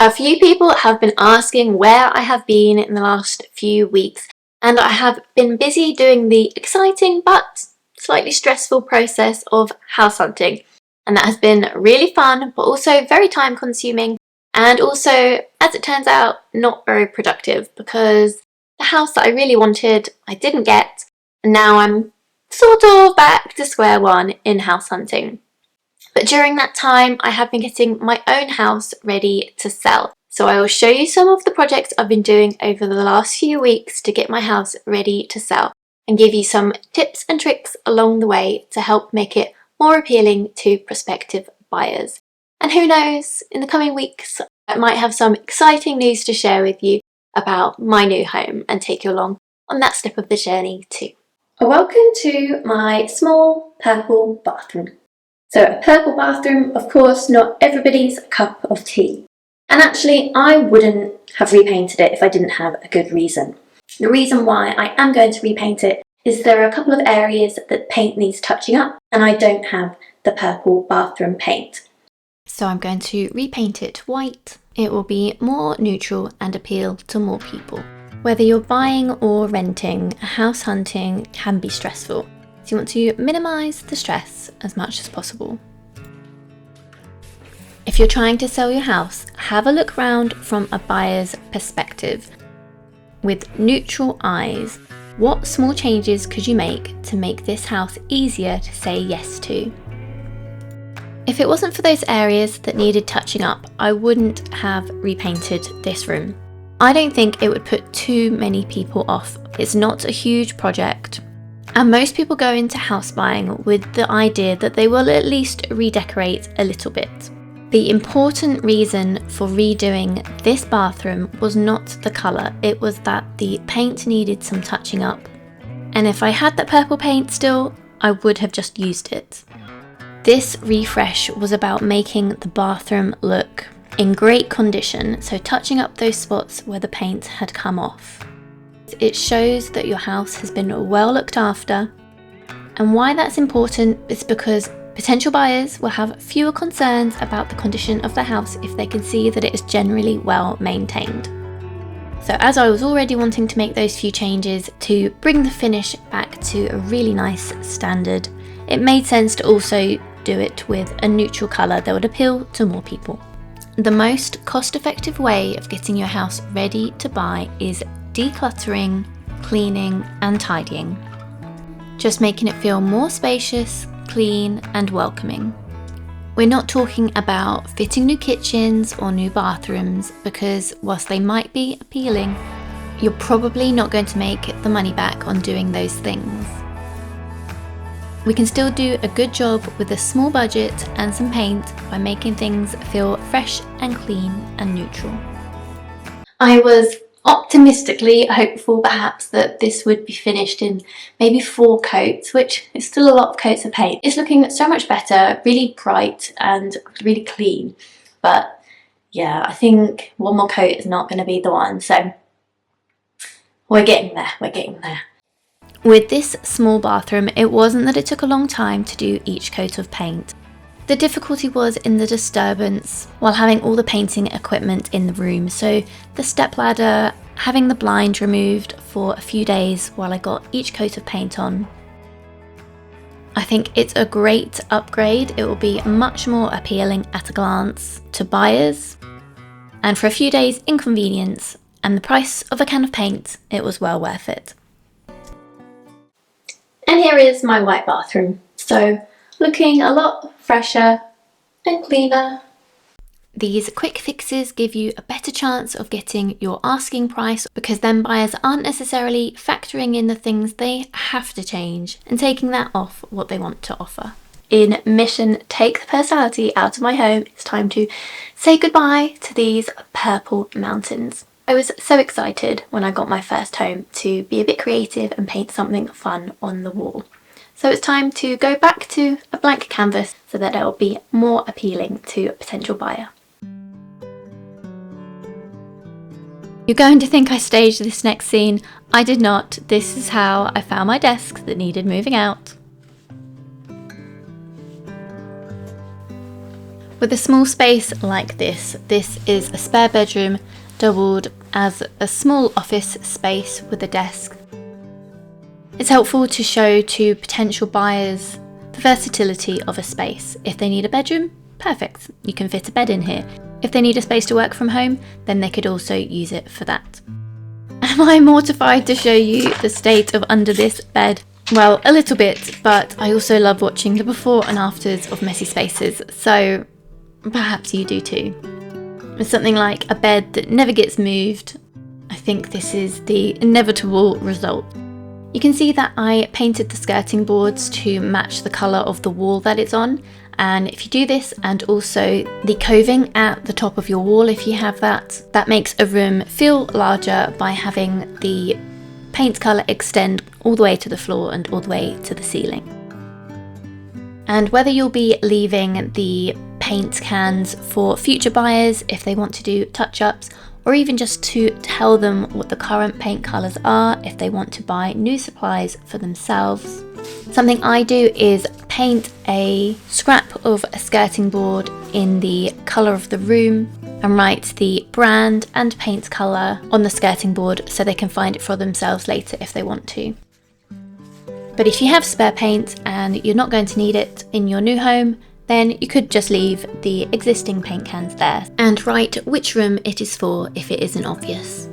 A few people have been asking where I have been in the last few weeks, and I have been busy doing the exciting but slightly stressful process of house hunting. And that has been really fun, but also very time consuming, and also, as it turns out, not very productive because the house that I really wanted, I didn't get, and now I'm sort of back to square one in house hunting. But during that time, I have been getting my own house ready to sell. So I will show you some of the projects I've been doing over the last few weeks to get my house ready to sell, and give you some tips and tricks along the way to help make it more appealing to prospective buyers. And who knows, in the coming weeks, I might have some exciting news to share with you about my new home and take you along on that step of the journey too. Welcome to my small purple bathroom. So a purple bathroom, of course, not everybody's cup of tea. And actually, I wouldn't have repainted it if I didn't have a good reason. The reason why I am going to repaint it is there are a couple of areas that paint needs touching up, and I don't have the purple bathroom paint. So I'm going to repaint it white. It will be more neutral and appeal to more people. Whether you're buying or renting, house hunting can be stressful. So you want to minimise the stress as much as possible. If you're trying to sell your house, have a look around from a buyer's perspective. With neutral eyes, what small changes could you make to make this house easier to say yes to? If it wasn't for those areas that needed touching up, I wouldn't have repainted this room. I don't think it would put too many people off. It's not a huge project. And most people go into house buying with the idea that they will at least redecorate a little bit. The important reason for redoing this bathroom was not the colour, it was that the paint needed some touching up. And if I had that purple paint still, I would have just used it. This refresh was about making the bathroom look in great condition, so touching up those spots where the paint had come off. It shows that your house has been well looked after, and why that's important is because potential buyers will have fewer concerns about the condition of the house if they can see that it is generally well maintained. So as I was already wanting to make those few changes to bring the finish back to a really nice standard, it made sense to also do it with a neutral colour that would appeal to more people. The most cost-effective way of getting your house ready to buy is decluttering, cleaning and tidying. Just making it feel more spacious, clean and welcoming. We're not talking about fitting new kitchens or new bathrooms because whilst they might be appealing, you're probably not going to make the money back on doing those things. We can still do a good job with a small budget and some paint by making things feel fresh and clean and neutral. I was optimistically hopeful perhaps that this would be finished in maybe 4 coats, which is still a lot of coats of paint. It's looking so much better, really bright and really clean. But yeah, I think one more coat is not going to be the one, so we're getting there. With this small bathroom, it wasn't that it took a long time to do each coat of paint. The difficulty was in the disturbance while having all the painting equipment in the room, so the stepladder, having the blind removed for a few days while I got each coat of paint on. I think it's a great upgrade. It will be much more appealing at a glance to buyers, and for a few days inconvenience and the price of a can of paint, it was well worth it. And here is my white bathroom, so looking a lot fresher and cleaner. These quick fixes give you a better chance of getting your asking price because then buyers aren't necessarily factoring in the things they have to change and taking that off what they want to offer. In mission Take the Personality Out of My Home, it's time to say goodbye to these purple mountains. I was so excited when I got my first home to be a bit creative and paint something fun on the wall. So it's time to go back to a blank canvas so that it'll be more appealing to a potential buyer. You're going to think I staged this next scene. I did not. This is how I found my desk that needed moving out. With a small space like this is a spare bedroom doubled as a small office space with a desk. It's helpful to show to potential buyers the versatility of a space. If they need a bedroom, perfect, you can fit a bed in here. If they need a space to work from home, then they could also use it for that. Am I mortified to show you the state of under this bed? Well, a little bit, but I also love watching the before and afters of messy spaces, so perhaps you do too. With something like a bed that never gets moved, I think this is the inevitable result. You can see that I painted the skirting boards to match the colour of the wall that it's on, and if you do this, and also the coving at the top of your wall if you have that, that makes a room feel larger by having the paint colour extend all the way to the floor and all the way to the ceiling. And whether you'll be leaving the paint cans for future buyers if they want to do touch-ups, or even just to tell them what the current paint colours are if they want to buy new supplies for themselves. Something I do is paint a scrap of a skirting board in the colour of the room and write the brand and paint colour on the skirting board so they can find it for themselves later if they want to. But if you have spare paint and you're not going to need it in your new home, then you could just leave the existing paint cans there and write which room it is for if it isn't obvious.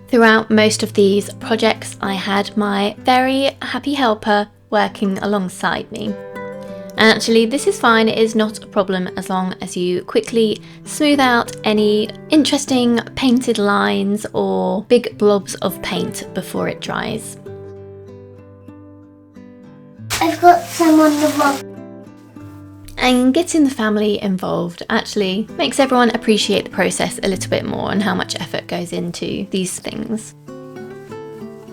Throughout most of these projects, I had my very happy helper working alongside me. And actually, this is fine, it is not a problem as long as you quickly smooth out any interesting painted lines or big blobs of paint before it dries. I've got some on the wall. And getting the family involved actually makes everyone appreciate the process a little bit more and how much effort goes into these things.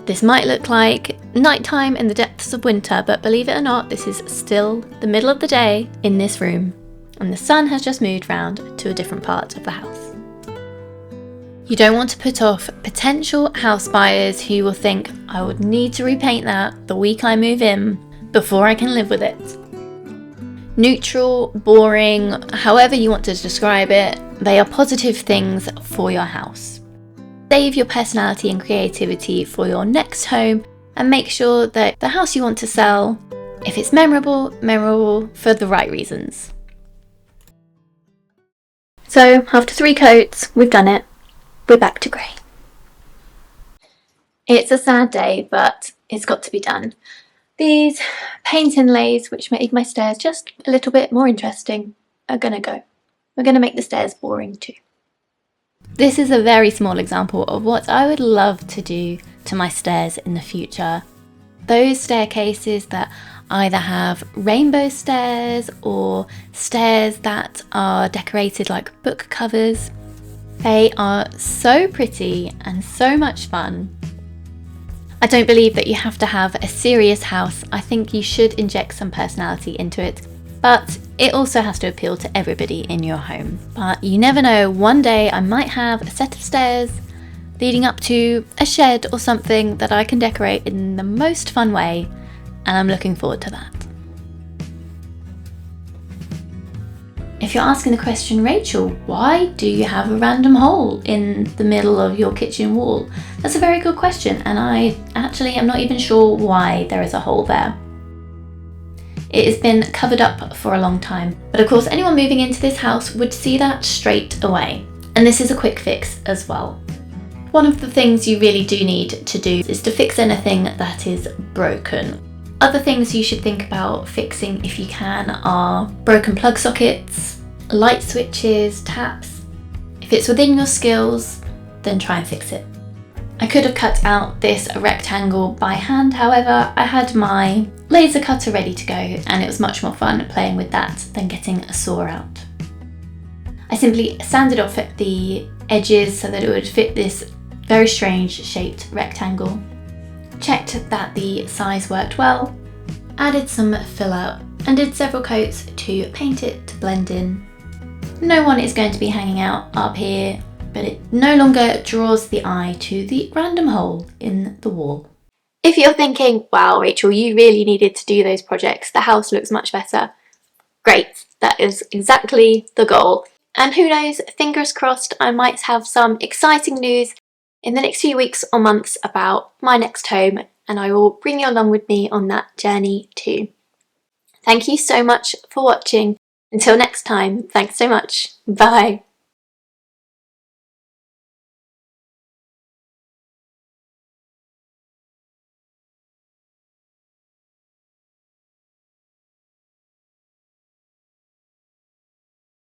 This might look like nighttime in the depths of winter, but believe it or not, this is still the middle of the day in this room, and the sun has just moved round to a different part of the house. You don't want to put off potential house buyers who will think, I would need to repaint that the week I move in before I can live with it. Neutral, boring, however you want to describe it, they are positive things for your house. Save your personality and creativity for your next home and make sure that the house you want to sell, if it's memorable for the right reasons. So after 3 coats, we've done it. We're back to grey. It's a sad day, but it's got to be done. These paint inlays, which make my stairs just a little bit more interesting, are gonna go. We're gonna make the stairs boring too. This is a very small example of what I would love to do to my stairs in the future. Those staircases that either have rainbow stairs or stairs that are decorated like book covers. They are so pretty and so much fun. I don't believe that you have to have a serious house. I think you should inject some personality into it, but it also has to appeal to everybody in your home. But you never know, one day I might have a set of stairs leading up to a shed or something that I can decorate in the most fun way, and I'm looking forward to that. If you're asking the question, Rachel, why do you have a random hole in the middle of your kitchen wall? That's a very good question, and I actually am not even sure why there is a hole there. It has been covered up for a long time, but of course anyone moving into this house would see that straight away. And this is a quick fix as well. One of the things you really do need to do is to fix anything that is broken. Other things you should think about fixing if you can are broken plug sockets, light switches, taps. If it's within your skills, then try and fix it. I could have cut out this rectangle by hand, however, I had my laser cutter ready to go and it was much more fun playing with that than getting a saw out. I simply sanded off at the edges so that it would fit this very strange shaped rectangle. Checked that the size worked well, added some filler and did several coats to paint it to blend in. No one is going to be hanging out up here, but it no longer draws the eye to the random hole in the wall. If you're thinking, wow Rachel, you really needed to do those projects, the house looks much better, Great, that is exactly the goal. And who knows, fingers crossed, I might have some exciting news in the next few weeks or months about my next home, and I will bring you along with me on that journey too. Thank you so much for watching. Until next time, thanks so much. Bye.